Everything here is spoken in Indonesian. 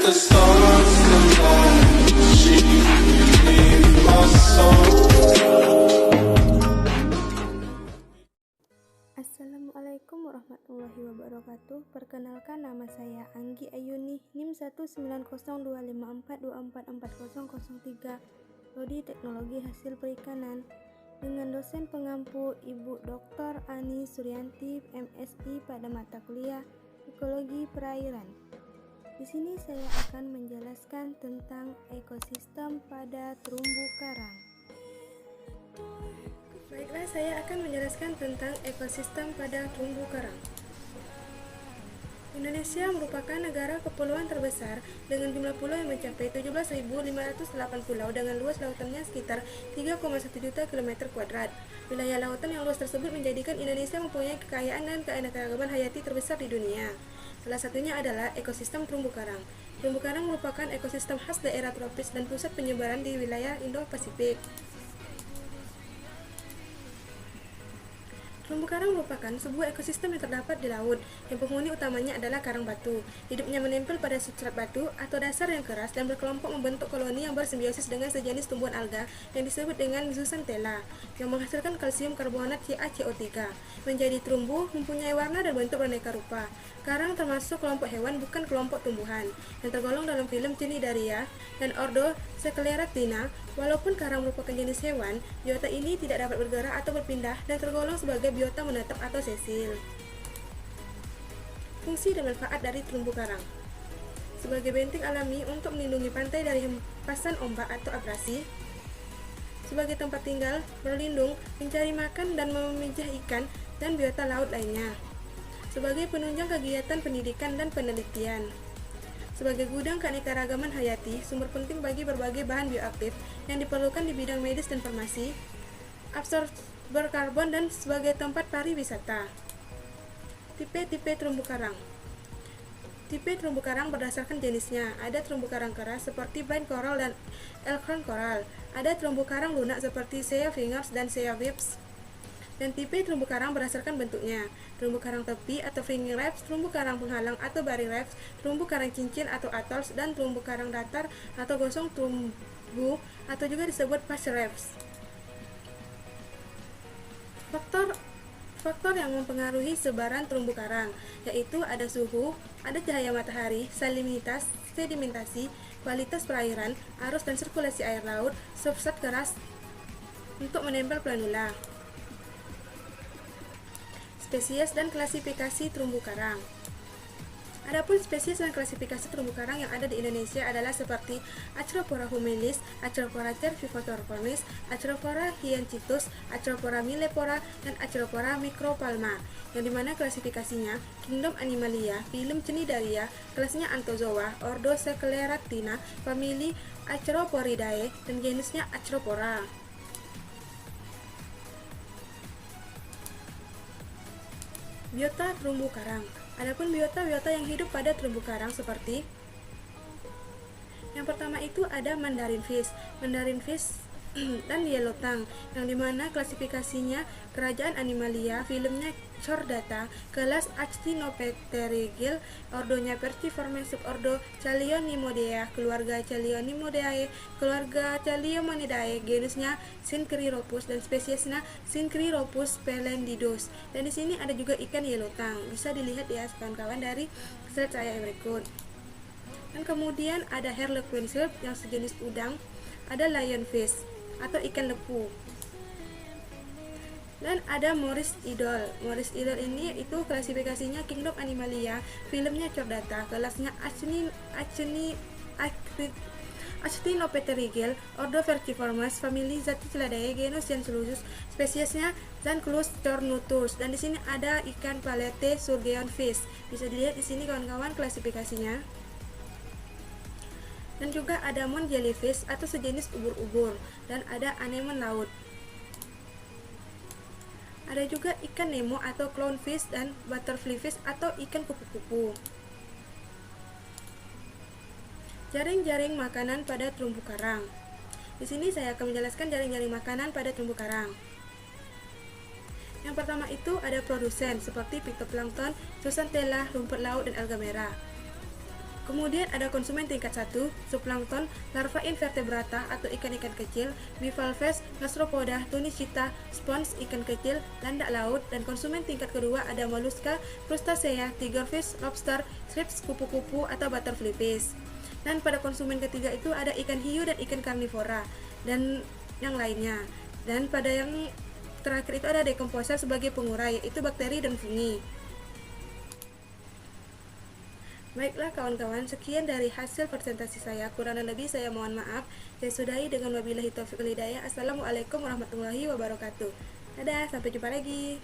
the stars collide, she in my soul. Assalamualaikum warahmatullahi wabarakatuh. Perkenalkan, nama saya Anggi Ayuni, NIM 1902542444003, Prodi Teknologi Hasil Perikanan, dengan dosen pengampu Ibu Dr. Ani Suryanti, MSI, pada mata kuliah Ekologi Perairan. Di sini saya akan menjelaskan tentang ekosistem pada terumbu karang. Baiklah, saya akan menjelaskan tentang ekosistem pada terumbu karang. Indonesia merupakan negara kepulauan terbesar dengan jumlah pulau yang mencapai 17.508 pulau dengan luas lautannya sekitar 3,1 juta km². Wilayah lautan yang luas tersebut menjadikan Indonesia mempunyai kekayaan dan keanekaragaman hayati terbesar di dunia. Salah satunya adalah ekosistem terumbu karang. Terumbu karang merupakan ekosistem khas daerah tropis dan pusat penyebaran di wilayah Indo-Pasifik. Terumbu karang merupakan sebuah ekosistem yang terdapat di laut, yang penghuni utamanya adalah karang batu. Hidupnya menempel pada substrat batu atau dasar yang keras dan berkelompok membentuk koloni yang bersimbiosis dengan sejenis tumbuhan alga yang disebut dengan zooxanthella, yang menghasilkan kalsium karbonat CaCO3. Menjadi terumbu mempunyai warna dan bentuk beraneka rupa. Karang termasuk kelompok hewan, bukan kelompok tumbuhan, yang tergolong dalam film Cnidaria dan ordo Scleratina. Walaupun karang merupakan jenis hewan, biota ini tidak dapat bergerak atau berpindah dan tergolong sebagai biota menetap atau sesil. Fungsi dan manfaat dari terumbu karang: sebagai benteng alami untuk melindungi pantai dari hempasan ombak atau abrasi, sebagai tempat tinggal, berlindung, mencari makan, dan memijah ikan dan biota laut lainnya, sebagai penunjang kegiatan pendidikan dan penelitian, sebagai gudang keanekaragaman hayati, sumber penting bagi berbagai bahan bioaktif yang diperlukan di bidang medis dan farmasi, absorber karbon, dan sebagai tempat pariwisata. Tipe-tipe terumbu karang. Tipe terumbu karang berdasarkan jenisnya. Ada terumbu karang keras seperti brine coral dan elkhorn coral. Ada terumbu karang lunak seperti sea fingers dan sea webs. Dan tipe terumbu karang berdasarkan bentuknya: terumbu karang tepi atau fringing reefs, terumbu karang penghalang atau barring reefs, terumbu karang cincin atau atolls, dan terumbu karang datar atau gosong terumbu atau juga disebut pasture reefs. Faktor yang mempengaruhi sebaran terumbu karang yaitu ada suhu, ada cahaya matahari, salinitas, sedimentasi, kualitas perairan, arus dan sirkulasi air laut, substrat keras untuk menempel planula. Spesies dan klasifikasi terumbu karang. Adapun spesies dan klasifikasi terumbu karang yang ada di Indonesia adalah seperti Acropora humilis, Acropora cervivotornis, Acropora hyacinthus, Acropora millepora, dan Acropora micropalma, yang dimana klasifikasinya Kingdom Animalia, Phylum Cnidaria, kelasnya Anthozoa, Ordo Scleratina, famili Acroporidae, dan jenisnya Acropora. Biota terumbu karang. Adapun biota-biota yang hidup pada terumbu karang seperti: yang pertama itu ada mandarin fish dan yellow tongue, yang dimana klasifikasinya kerajaan Animalia, filmnya Chordata, kelas Actinopterygium, ordonya Perciformes, subordo Chaliomyinidae, keluarga Chaliomyinidae, keluarga Chaliomyinidae, genusnya Synchryropus, dan spesiesnya Synchryropus splendidus. Dan di sini ada juga ikan yellow tongue, bisa dilihat ya kawan-kawan dari slide saya berikut. Dan kemudian ada harlequin shrimp yang sejenis udang, ada lionfish atau ikan lepu, dan ada Morris idol. Morris idol ini itu klasifikasinya Kingdom Animalia, filmnya Chordata, kelasnya Actinopterygium, ordo Verciformes, famili Zatichellidae, genus Janslus, spesiesnya Zanclus cornutus. Dan di sini ada ikan palete surgeon fish, bisa dilihat di sini kawan-kawan klasifikasinya. Dan juga ada moon jellyfish atau sejenis ubur-ubur, dan ada anemon laut. Ada juga ikan Nemo atau clownfish dan butterflyfish atau ikan kupu-kupu. Jaring-jaring makanan pada terumbu karang. Di sini saya akan menjelaskan jaring-jaring makanan pada terumbu karang. Yang pertama itu ada produsen seperti phytoplankton, zooxanthella, rumput laut, dan alga merah. Kemudian ada konsumen tingkat 1, zooplankton, larva invertebrata atau ikan-ikan kecil, bivalves, gastropoda, tunicita, spons, ikan kecil, landak laut, dan konsumen tingkat kedua ada moluska, crustacea, tigerfish, lobster, shrimps, kupu-kupu atau butterfly fish. Dan pada konsumen ketiga itu ada ikan hiu dan ikan karnivora dan yang lainnya. Dan pada yang terakhir itu ada dekomposer sebagai pengurai, yaitu bakteri dan fungi. Baiklah kawan-kawan, sekian dari hasil presentasi saya. Kurang dan lebih saya mohon maaf. Saya sudahi dengan wabillahi taufiq wal hidayah. Assalamualaikum warahmatullahi wabarakatuh. Dadah, sampai jumpa lagi.